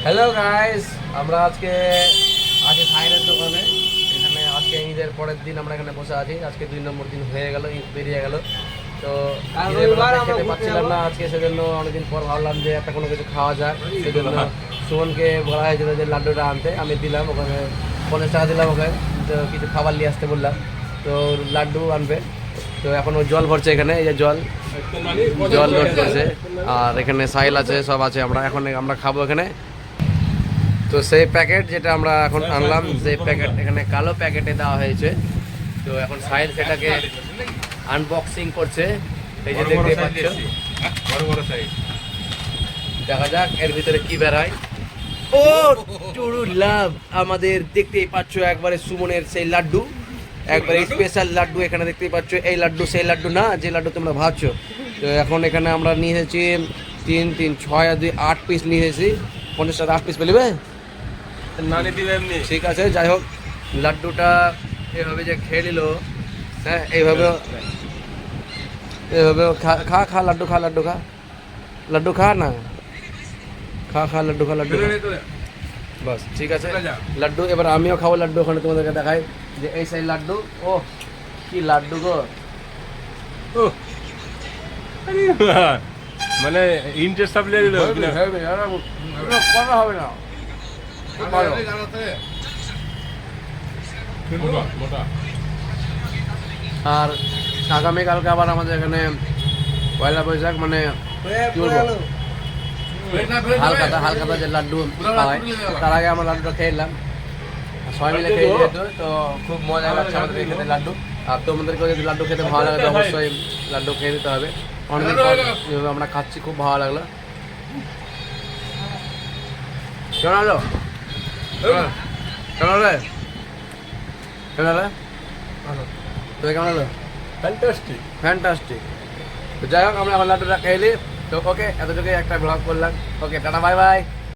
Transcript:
Hello guys, আমরা আজকে আছি সাইনের দোকানে। এখানে আজকে ঈদের পরের দিন আমরা এখানে বসে আছি। আজকে 2 নম্বর দিন হয়ে গেল, ঈদ পেরিয়ে গেল। তো ঈদের বেলাতে খেতে পাচ্ছিলাম না আজকে, সেজন্য অনেকদিন পর ভাবলাম যে একটা কোনো কিছু খাওয়া যাক। সেজন্য সুমনকে বলা হয়েছিল যে লাড্ডুটা আনতে, আমি দিলাম ওখানে 50 টাকা দিলাম ওখানে। তো কিছু খাবার নিয়ে আসতে বললাম, তো লাড্ডু আনবে। তো এখন ও জল ভরছে এখানে, এই যে জল লোড করছে। আর এখানে সাইল আছে, সব আছে। আমরা খাবো এখানে। তো সেই প্যাকেট যেটা আমরা এখন আনলাম, সেই প্যাকেট এখানে কালো প্যাকেটে দেওয়া হয়েছে। তো এখন সাইল সেটাকে আনবক্সিং করছে, এই যে দেখতে পাচ্ছ। দেখা যাক এর ভিতরে কি বেরোয়। ও টুরু লাভ, আমাদের দেখতেই পাচ্ছ একবারে সুমনের সেই লাড্ডু, একবারে স্পেশাল লাড্ডু। এখানে দেখতেই পাচ্ছ এই লাড্ডু সেই লাড্ডু না যে লাড্ডু তোমরা ভাবছো। তো এখন এখানে আমরা নিয়ে এসেছি 3, 3, 6 আর 2 8 পিস নিয়ে এসেছি। 50 টাকা 8 পিস পেলিবে ঠিক আছে। যাই হোক, লাড্ডুটা এভাবে যে খেয়ে নিল, হ্যাঁ এইভাবে খা খা খা লাড্ডু খা, লাড্ডু খা, লাড্ডু খা না, খা খা লাড্ডু খা, লাড্ডু বাস ঠিক আছে। লাড্ডু এবার আমিও খাবো লাড্ডু। ওখানে তোমাদেরকে দেখাই যে এই সাইড লাড্ডু। ও কি লাড্ডু গো, মানে ইন্টারেস্ট সব লেগে দিল করা হবে না। আর আগামীকালকে আবার আমাদের এখানে পয়লা বৈশাখ, মানে কি বলবো, হালকাতা যে লাড্ডু হয়, তার আগে আমরা লাড্ডুটা খেয়ে নিলাম, সবাই মিলে খেয়ে যেহেতু। তো খুব মজা লাগছে আমাদের খেতে লাড্ডু। আর তোমাদেরকেও যদি লাড্ডু খেতে ভালো লাগে তো অবশ্যই লাড্ডু খেয়ে দিতে হবে। অনেকদিন পর যেভাবে আমরা খাচ্ছি, খুব ভালো লাগলো। কেমন হলো? কেমন হলো? কেমন হলো? তুমি কেমন হলো? ফ্যান্টাস্টিক। ফ্যান্টাস্টিক। তো যাই হোক, আমরা এখন লাড্ডুটা খেয়ে নিই। তো ওকে, এতটুকুই একটা ব্লগ করলাম। ওকে, টাটা, বাই বাই।